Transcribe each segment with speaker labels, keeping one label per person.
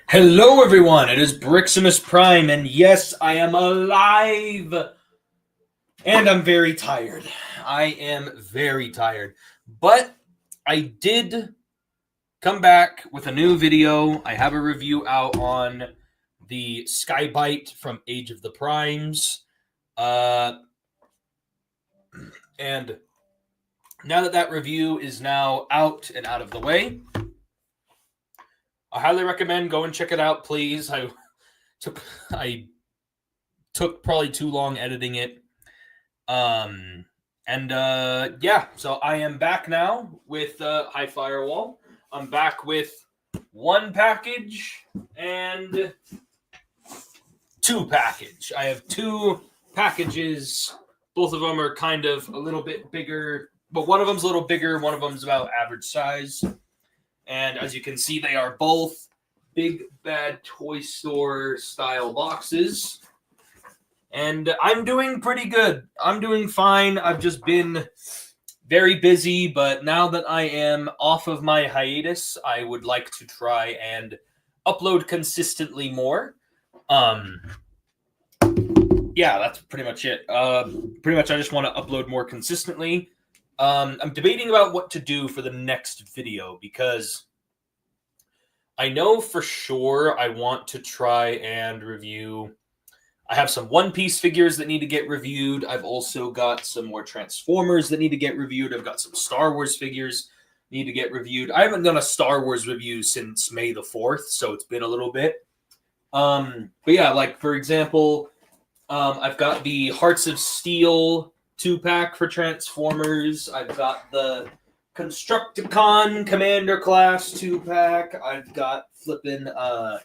Speaker 1: Hello everyone, it is Briximus Prime, and yes, I am alive! And I'm very tired. I am very tired. But I did come back with a new video. I have a review out on the Skybite from Age of the Primes. And now that review is now out and out of the way, I highly recommend go and check it out, please. I took probably too long editing it. Yeah, so I am back now with High Firewall. I'm back with one package and two package. I have two packages. Both of them are kind of a little bit bigger, but one of them's a little bigger, one of them's about average size. And as you can see, they are both Big Bad Toy Store style boxes. And I'm doing pretty good. I'm doing fine. I've just been very busy, but now that I am off of my hiatus, I would like to try and upload consistently more. Yeah, that's pretty much it. Pretty much I just want to upload more consistently. I'm debating about what to do for the next video because I know for sure I want to try and review. I have some One Piece figures that need to get reviewed. I've also got some more Transformers that need to get reviewed. I've got some Star Wars figures need to get reviewed. I haven't done a Star Wars review since May the 4th, so it's been a little bit. But yeah, like for example, I've got the Hearts of Steel 2-pack for Transformers. I've got the Constructicon Commander Class 2-pack. I've got flipping the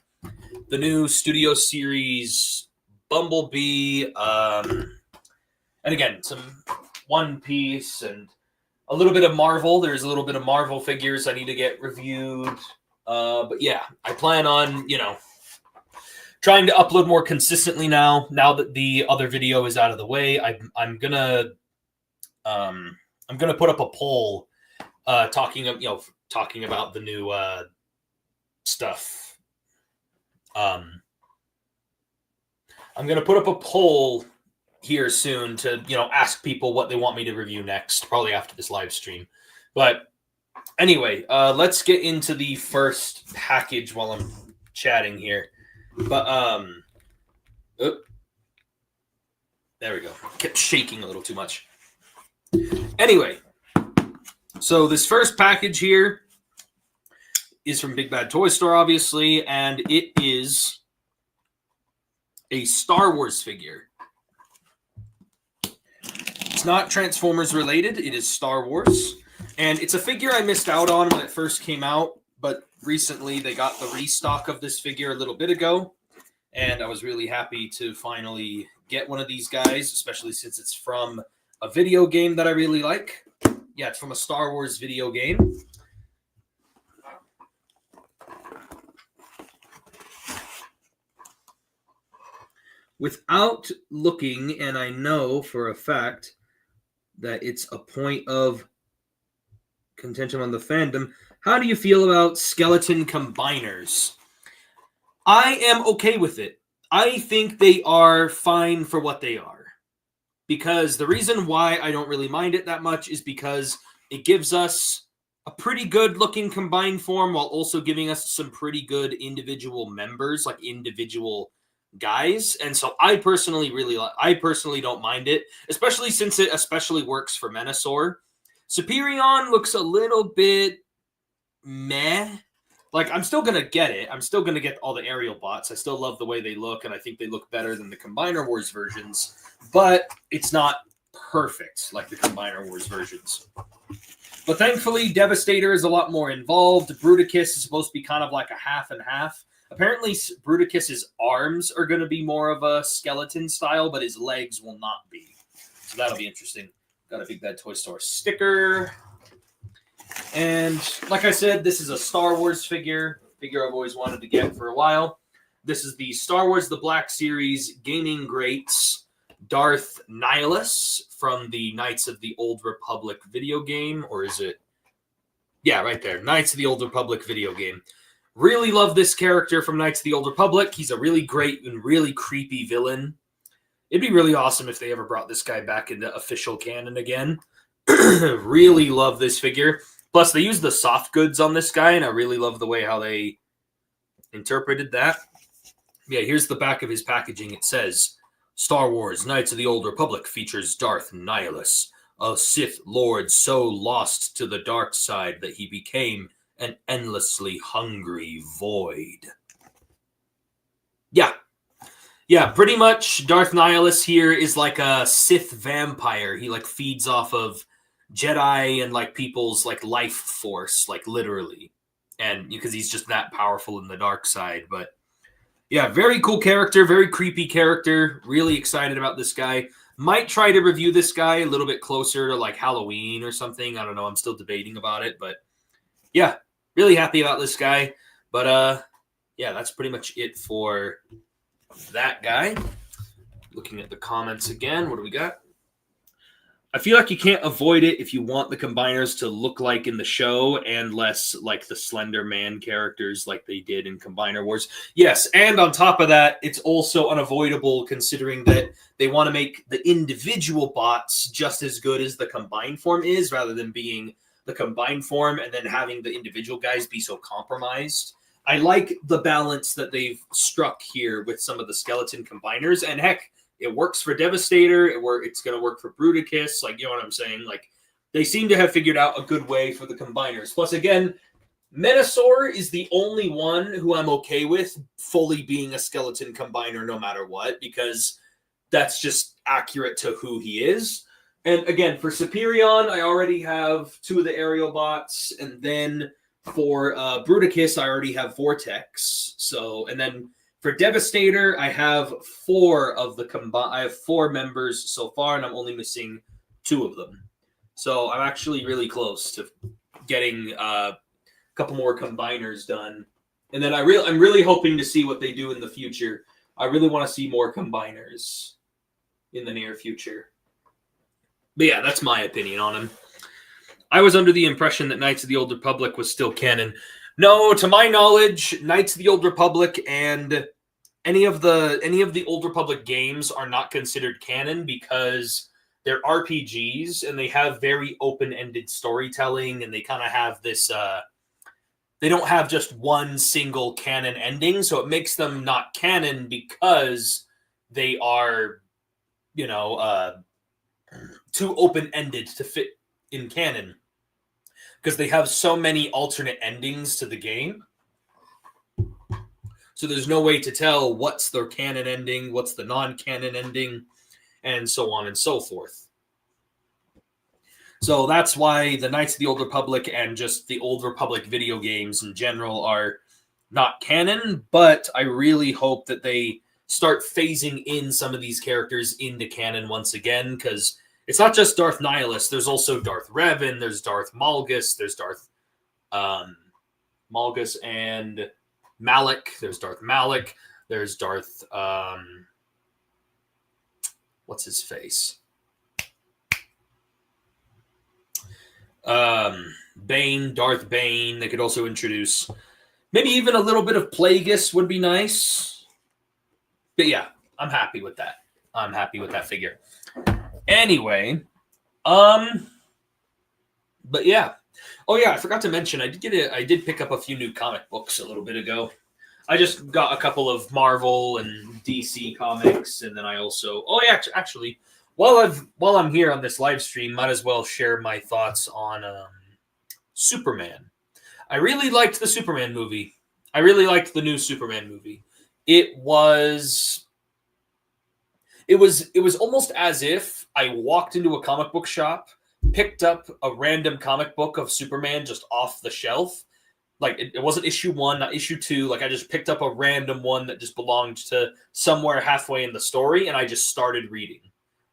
Speaker 1: new Studio Series Bumblebee, and again, some One Piece and a little bit of Marvel. There's a little bit of Marvel figures I need to get reviewed. But yeah, I plan on, trying to upload more consistently now that the other video is out of the way. I'm gonna put up a poll talking about the new stuff. I'm going to put up a poll here soon to, ask people what they want me to review next, probably after this live stream. But anyway, let's get into the first package while I'm chatting here. But, there we go. Kept shaking a little too much. Anyway, so this first package here is from Big Bad Toy Store, obviously, and it is a Star Wars figure. It's not Transformers related. It is Star Wars. And it's a figure I missed out on when it first came out, but recently they got the restock of this figure a little bit ago. And I was really happy to finally get one of these guys, especially since it's from a video game that I really like. Yeah, it's from a Star Wars video game. Without looking, and I know for a fact that it's a point of contention on the fandom, how do you feel about skeleton combiners? I am okay with it. I think they are fine for what they are. Because the reason why I don't really mind it that much is because it gives us a pretty good looking combined form while also giving us some pretty good individual members, like individual guys. And so I personally don't mind it, especially since it especially works for Menasor. Superion looks a little bit meh. Like, I'm still going to get it. I'm still going to get all the aerial bots. I still love the way they look, and I think they look better than the Combiner Wars versions. But it's not perfect like the Combiner Wars versions. But thankfully, Devastator is a lot more involved. Bruticus is supposed to be kind of like a half and half. Apparently, Bruticus's arms are going to be more of a skeleton style, but his legs will not be. So that'll be interesting. Got a Big Bad Toy Store sticker. And like I said, this is a Star Wars figure I've always wanted to get for a while. This is the Star Wars The Black Series Gaming Greats Darth Nihilus from the Knights of the Old Republic video game. Or is it? Yeah, right there. Knights of the Old Republic video game. Really love this character from Knights of the Old Republic. He's a really great and really creepy villain. It'd be really awesome if they ever brought this guy back into official canon again. Really love this figure. Plus, they used the soft goods on this guy, and I really love the way how they interpreted that. Yeah, here's the back of his packaging. It says, Star Wars Knights of the Old Republic features Darth Nihilus, a Sith Lord so lost to the dark side that he became an endlessly hungry void. Yeah, pretty much Darth Nihilus here is like a Sith vampire. He like feeds off of Jedi and like people's like life force, like literally. And because he's just that powerful in the dark side. But yeah, very cool character, very creepy character. Really excited about this guy. Might try to review this guy a little bit closer to like Halloween or something. I don't know. I'm still debating about it. But yeah, really happy about this guy. But yeah, that's pretty much it for that guy. Looking at the comments again, what do we got? I feel like you can't avoid it if you want the combiners to look like in the show and less like the Slender Man characters like they did in Combiner Wars. Yes, and on top of that, it's also unavoidable considering that they want to make the individual bots just as good as the combined form is, rather than being the combined form and then having the individual guys be so compromised. I like the balance that they've struck here with some of the skeleton combiners, and heck, it works for Devastator. It's going to work for Bruticus. Like, you know what I'm saying? Like, they seem to have figured out a good way for the combiners. Plus, again, Menasor is the only one who I'm okay with fully being a skeleton combiner no matter what, because that's just accurate to who he is. And again, for Superion, I already have 2 of the aerial bots, and then for Bruticus, I already have Vortex. So, and then for Devastator, I have 4 of the I have 4 members so far, and I'm only missing 2 of them. So I'm actually really close to getting a couple more combiners done. And then I'm really hoping to see what they do in the future. I really want to see more combiners in the near future. But yeah, that's my opinion on him. I was under the impression that Knights of the Old Republic was still canon. No, to my knowledge, Knights of the Old Republic and any of the Old Republic games are not considered canon because they're RPGs and they have very open-ended storytelling, and they kind of have this they don't have just one single canon ending, so it makes them not canon because they are, you know, too open-ended to fit in canon, because they have so many alternate endings to the game. So there's no way to tell what's the canon ending, what's the non-canon ending, and so on and so forth. So that's why the Knights of the Old Republic and just the Old Republic video games in general are not canon, but I really hope that they start phasing in some of these characters into canon once again, because it's not just Darth Nihilus. There's also Darth Revan. There's Darth Malgus. There's Darth Malgus and Malik. There's Darth Malik. There's Darth what's his face? Bane, Darth Bane. They could also introduce maybe even a little bit of Plagueis would be nice. But yeah, I'm happy with that. I'm happy with that figure. Anyway, but yeah. Oh yeah, I forgot to mention I did pick up a few new comic books a little bit ago. I just got a couple of Marvel and DC comics, and then I also actually while I'm here on this live stream, might as well share my thoughts on Superman. I really liked the Superman movie. I really liked the new Superman movie. It was almost as if I walked into a comic book shop, picked up a random comic book of Superman just off the shelf. Like, it wasn't issue 1, not issue 2. Like, I just picked up a random one that just belonged to somewhere halfway in the story, and I just started reading.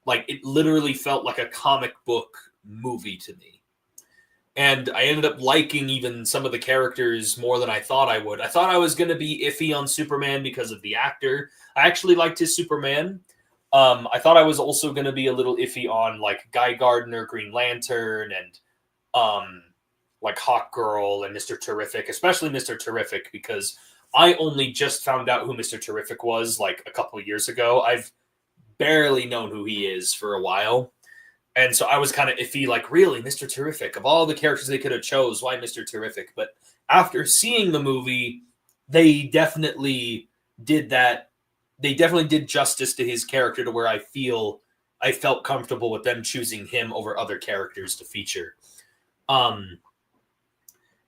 Speaker 1: Like, it literally felt like a comic book movie to me. And I ended up liking even some of the characters more than I thought I would. I thought I was going to be iffy on Superman because of the actor. I actually liked his Superman. I thought I was also going to be a little iffy on, like, Guy Gardner, Green Lantern, and like Hawk Girl and Mr. Terrific, especially Mr. Terrific, because I only just found out who Mr. Terrific was like a couple of years ago. I've barely known who he is for a while. And so I was kind of iffy, like, really, Mr. Terrific? Of all the characters they could have chose, why Mr. Terrific? But after seeing the movie, they definitely did that. They definitely did justice to his character to where I felt comfortable with them choosing him over other characters to feature.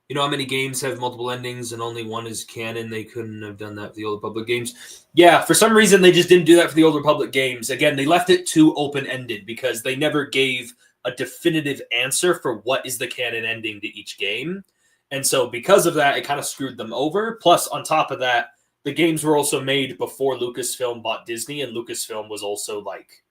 Speaker 1: You know how many games have multiple endings and only one is canon? They couldn't have done that for the Old Republic games. Yeah, for some reason they just didn't do that for the Old Republic games. Again, they left it too open-ended because they never gave a definitive answer for what is the canon ending to each game. And so because of that, it kind of screwed them over. Plus, on top of that, the games were also made before Lucasfilm bought Disney, and Lucasfilm was also like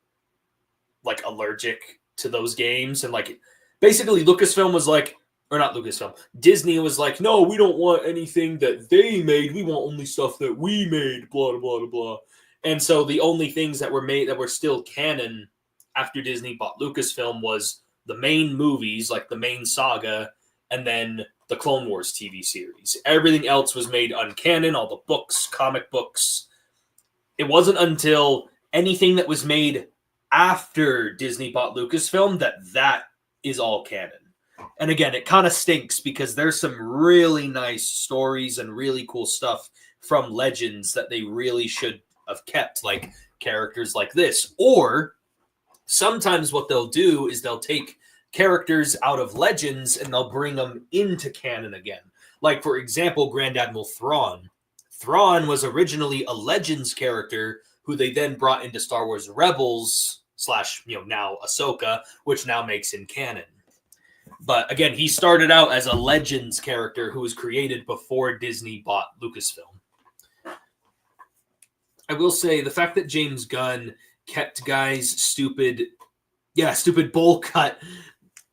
Speaker 1: allergic to those games. And like basically Lucasfilm was like, or not Lucasfilm, Disney was like, no, we don't want anything that they made. We want only stuff that we made, blah, blah, blah, blah. And so the only things that were made that were still canon after Disney bought Lucasfilm was the main movies, like the main saga, and then the Clone Wars TV series. Everything else was made uncanon, all the books, comic books. It wasn't until anything that was made after Disney bought Lucasfilm that is all canon. And again, it kind of stinks because there's some really nice stories and really cool stuff from Legends that they really should have kept, like characters like this. Or sometimes what they'll do is they'll take characters out of Legends and they'll bring them into canon again. Like, for example, Grand Admiral Thrawn. Thrawn was originally a Legends character who they then brought into Star Wars Rebels / now Ahsoka, which now makes him canon. But again, he started out as a Legends character who was created before Disney bought Lucasfilm. I will say the fact that James Gunn kept Guy's stupid bowl cut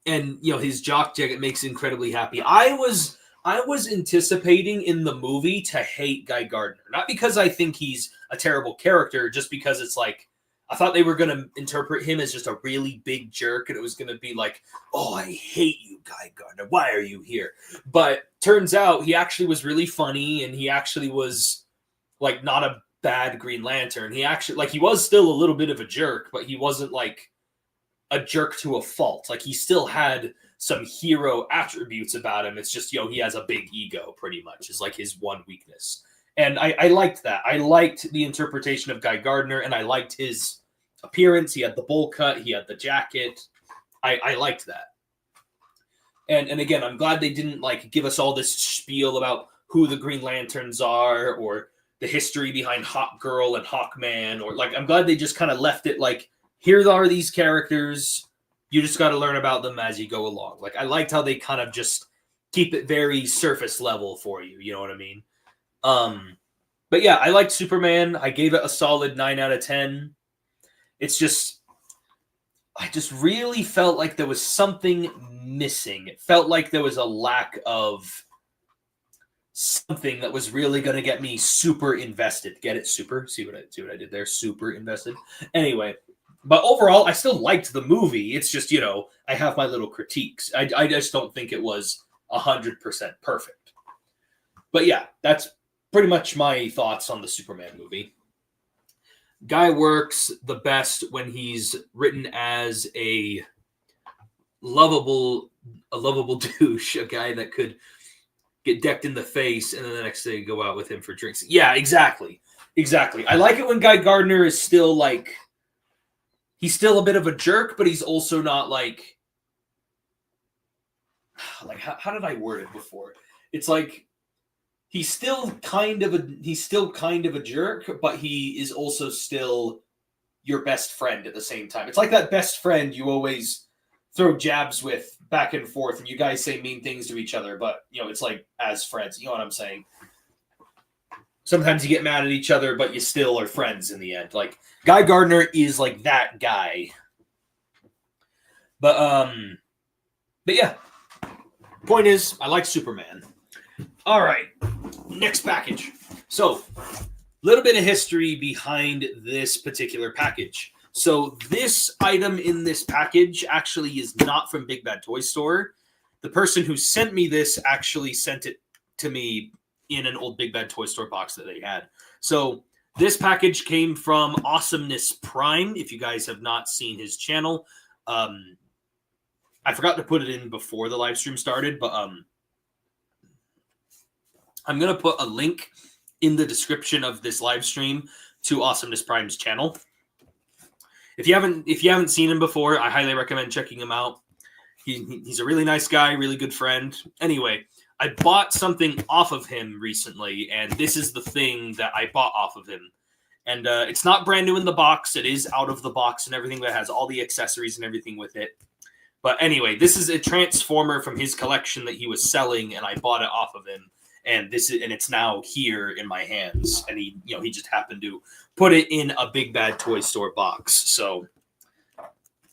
Speaker 1: and his jock jacket makes incredibly happy. I was anticipating in the movie to hate Guy Gardner, not because I think he's a terrible character, just because it's like I thought they were going to interpret him as just a really big jerk, and it was going to be like, oh, I hate you, Guy Gardner. Why are you here? But turns out he actually was really funny, and he actually was like not a bad Green Lantern. He actually, like, he was still a little bit of a jerk, but he wasn't like a jerk to a fault. Like, he still had some hero attributes about him. It's just, he has a big ego, pretty much, is like his one weakness. And I liked that. I liked the interpretation of Guy Gardner, and I liked his appearance. He had the bowl cut. He had the jacket. I liked that. And again, I'm glad they didn't like give us all this spiel about who the Green Lanterns are or the history behind Hawk Girl and Hawkman. Or like, I'm glad they just kind of left it like, here are these characters. You just got to learn about them as you go along. Like, I liked how they kind of just keep it very surface level for you. You know what I mean? But yeah, I liked Superman. I gave it a solid 9 out of 10. It's just, I just really felt like there was something missing. It felt like there was a lack of something that was really going to get me super invested. Get it? Super? See what I did there? Super invested. Anyway, but overall, I still liked the movie. It's just, I have my little critiques. I just don't think it was 100% perfect. But yeah, that's pretty much my thoughts on the Superman movie. Guy works the best when he's written as a lovable douche, a guy that could get decked in the face and then the next day go out with him for drinks. Yeah, exactly. I like it when Guy Gardner is still like, he's still a bit of a jerk, but he's also not like how did I word it before? It's like, he's still kind of a jerk, but he is also still your best friend at the same time. It's like that best friend you always throw jabs with back and forth, and you guys say mean things to each other, but it's like as friends. You know what I'm saying? Sometimes you get mad at each other, but you still are friends in the end. Like, Guy Gardner is like that guy. But yeah. Point is, I like Superman. All right, next package. So, a little bit of history behind this particular package. So, this item in this package actually is not from Big Bad Toy Store. the person who sent me this actually sent it to me in an old Big Bad Toy Store box that they had. So this package came from Awesomeness Prime. If you guys have not seen his channel, I forgot to put it in before the live stream started, but I'm going to put a link in the description of this live stream to Awesomeness Prime's channel. If you haven't seen him before, I highly recommend checking him out. He's a really nice guy, really good friend. Anyway, I bought something off of him recently, and this is the thing that I bought off of him. And it's not brand new in the box. It is out of the box and everything, but it has all the accessories and everything with it. But anyway, this is a Transformer from his collection that he was selling, and I bought it off of him. And it's now here in my hands. And he just happened to put it in a Big Bad Toy Store box. So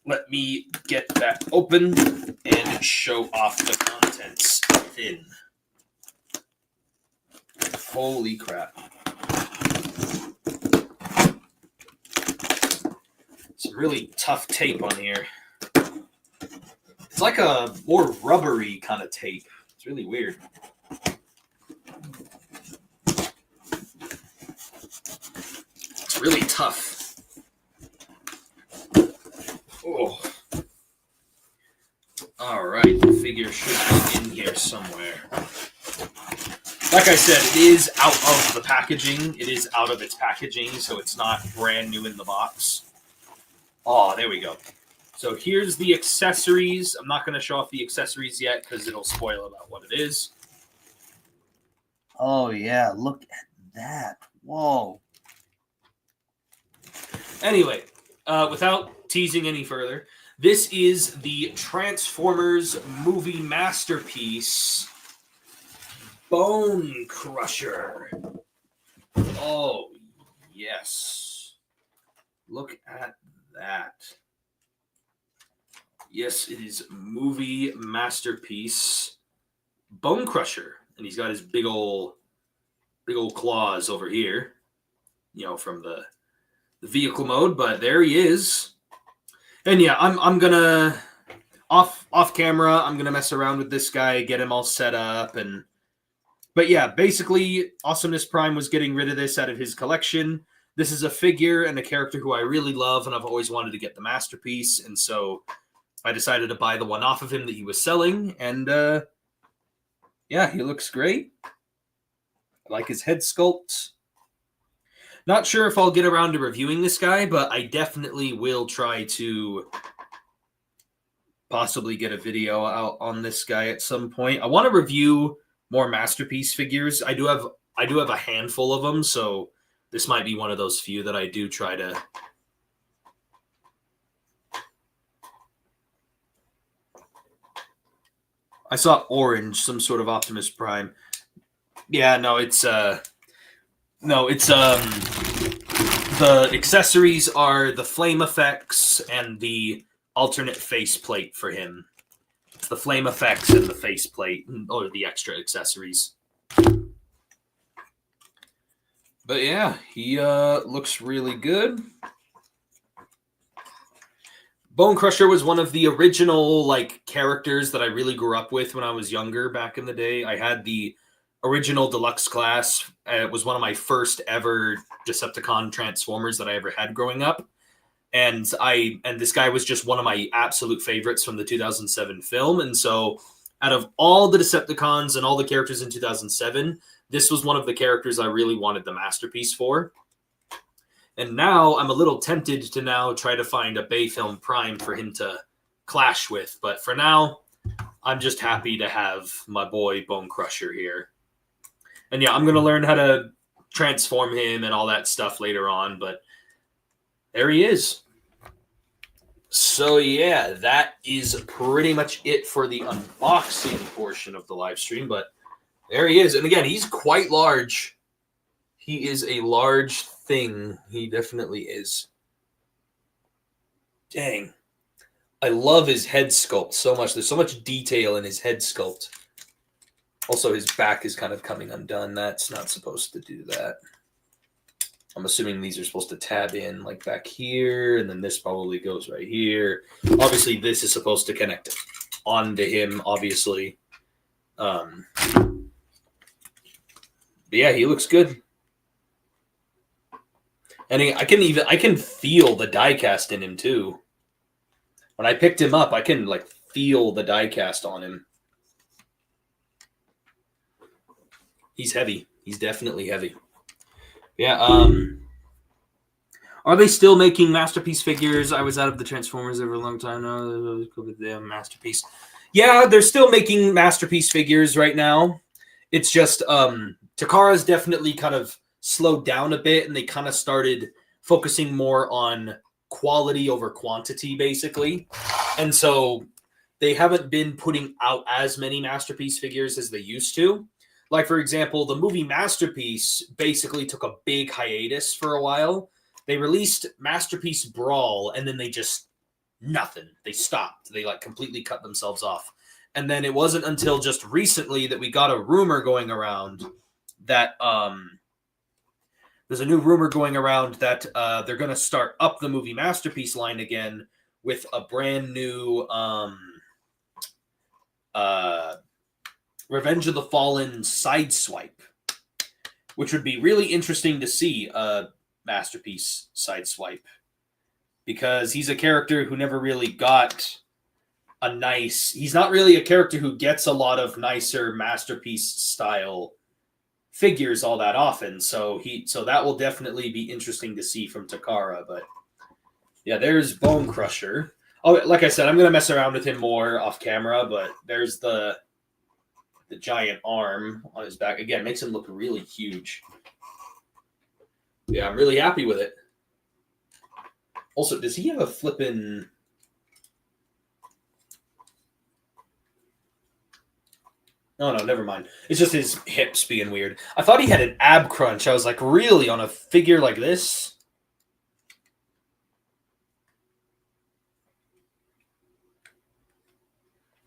Speaker 1: let me get that open and show off the contents within. Holy crap. Some really tough tape on here. It's like a more rubbery kind of tape. It's really weird. It's really tough. Oh. All right, the figure should be in here somewhere. Like I said, it is out of the packaging. It is out of its packaging, so it's not brand new in the box. Oh, there we go. So here's the accessories. I'm not going to show off the accessories yet because it'll spoil about what it is.
Speaker 2: Oh, yeah. Look at that. Whoa.
Speaker 1: Anyway, without teasing any further, this is the Transformers movie masterpiece, Bone Crusher. Oh, yes. Look at that. Yes, it is movie masterpiece, Bone Crusher. And he's got his big old claws over here, from the vehicle mode, but there he is. And yeah, I'm gonna off camera, I'm gonna mess around with this guy, get him all set up, but yeah, basically Awesomeness Prime was getting rid of this out of his collection. This is a figure and a character who I really love, and I've always wanted to get the masterpiece, and so I decided to buy the one off of him that he was selling, and yeah, he looks great. I like his head sculpt. Not sure if I'll get around to reviewing this guy, but I definitely will try to possibly get a video out on this guy at some point. I want to review more masterpiece figures. I do have a handful of them, so this might be one of those few that I do try to. I saw orange, some sort of Optimus Prime. Yeah, no, it's the accessories are the flame effects and the alternate faceplate for him. It's the flame effects and the faceplate, or the extra accessories. But yeah, he looks really good. Bone Crusher was one of the original characters that I really grew up with when I was younger back in the day. I had the original deluxe class. It was one of my first ever Decepticon Transformers that I ever had growing up. And this guy was just one of my absolute favorites from the 2007 film. And so out of all the Decepticons and all the characters in 2007, this was one of the characters I really wanted the masterpiece for. And now I'm a little tempted to now try to find a Bay Film Prime for him to clash with. But for now, I'm just happy to have my boy Bone Crusher here. And yeah, I'm going to learn how to transform him and all that stuff later on. But there he is. So yeah, that is pretty much it for the unboxing portion of the live stream. But there he is. And again, he's quite large. He is a large thing. He definitely is. Dang. I love his head sculpt so much. There's so much detail in his head sculpt. Also, his back is kind of coming undone. That's not supposed to do that. I'm assuming these are supposed to tab in like back here, and then this probably goes right here. Obviously, this is supposed to connect onto him, obviously. But yeah, he looks good. And I can feel the diecast in him too. When I picked him up, I can like feel the diecast on him. He's heavy. He's definitely heavy. Yeah. Are they still making Masterpiece figures? I was out of the Transformers for a long time now. Yeah, Masterpiece. Yeah, they're still making Masterpiece figures right now. It's just Takara's definitely kind of slowed down a bit, and they kind of started focusing more on quality over quantity, basically. And so they haven't been putting out as many Masterpiece figures as they used to. Like, for example, the movie Masterpiece basically took a big hiatus for a while. They released Masterpiece Brawl, and then they just nothing. They stopped. They like completely cut themselves off. And then it wasn't until just recently that we got a rumor going around that there's a new rumor going around that they're going to start up the movie Masterpiece line again with a brand new Revenge of the Fallen Sideswipe, which would be really interesting to see Masterpiece Sideswipe, because he's a character who never really got a nice... He's not really a character who gets a lot of nicer Masterpiece style figures all that often, so that will definitely be interesting to see from Takara. But yeah, there's Bone Crusher. Oh, like I said, I'm gonna mess around with him more off camera, but there's the giant arm on his back. Again, makes him look really huge. Yeah, I'm really happy with it. Also, does he have a flippin'... Oh, no, never mind. It's just his hips being weird. I thought he had an ab crunch. I was like, really? On a figure like this?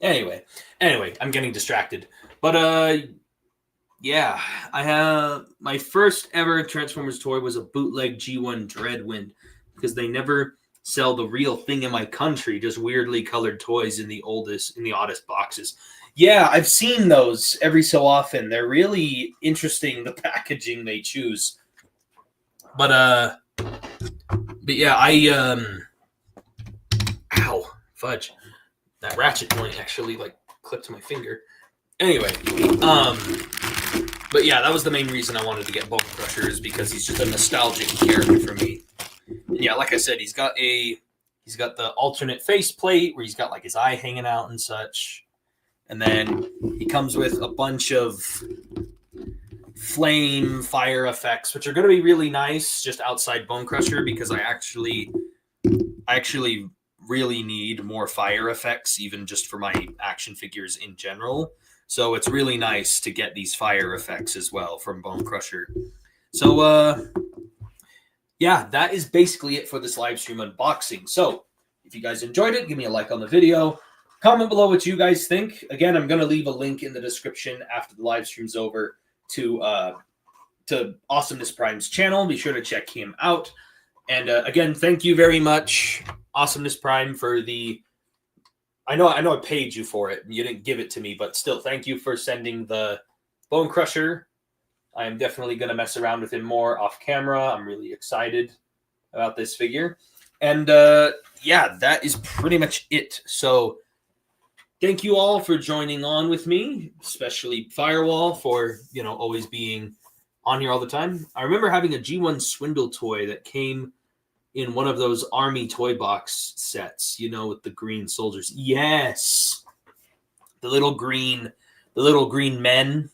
Speaker 1: Anyway, I'm getting distracted. But, yeah, I have... My first ever Transformers toy was a bootleg G1 Dreadwind, because they never sell the real thing in my country, just weirdly colored toys in the oddest boxes. Yeah, I've seen those every so often. They're really interesting, the packaging they choose. But yeah, ow, fudge. That ratchet point actually like clipped my finger. Anyway, but yeah, that was the main reason I wanted to get Bone Crusher, is because he's just a nostalgic character for me. And yeah, like I said, he's got the alternate faceplate where he's got like his eye hanging out and such. And then he comes with a bunch of fire effects, which are going to be really nice just outside Bone Crusher, because I actually really need more fire effects, even just for my action figures in general. So it's really nice to get these fire effects as well from Bone Crusher. So, yeah, that is basically it for this live stream unboxing. So if you guys enjoyed it, give me a like on the video. Comment below what you guys think. Again, I'm going to leave a link in the description after the live stream's over to Awesomeness Prime's channel. Be sure to check him out. And again, thank you very much, Awesomeness Prime, for the... I know I paid you for it. You didn't give it to me, but still, thank you for sending the Bone Crusher. I am definitely going to mess around with him more off camera. I'm really excited about this figure. And yeah, that is pretty much it. So thank you all for joining on with me, especially Firewall for, always being on here all the time. I remember having a G1 Swindle toy that came in one of those army toy box sets, with the green soldiers. Yes. The little green men.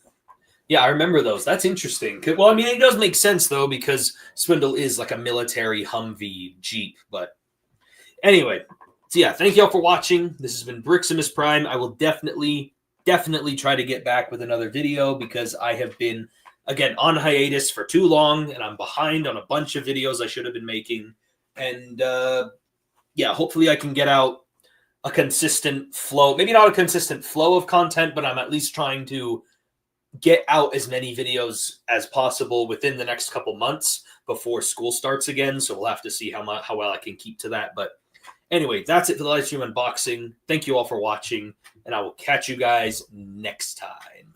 Speaker 1: Yeah, I remember those. That's interesting. Well, I mean, it does make sense, though, because Swindle is like a military Humvee Jeep. But anyway, so yeah, thank you all for watching. This has been Briximus Prime. I will definitely try to get back with another video, because I have been, again, on hiatus for too long, and I'm behind on a bunch of videos I should have been making. And yeah, hopefully I can get out a consistent flow. Maybe not a consistent flow of content, but I'm at least trying to get out as many videos as possible within the next couple months before school starts again. So we'll have to see how well I can keep to that. But Anyway, that's it for the live stream unboxing. Thank you all for watching, and I will catch you guys next time.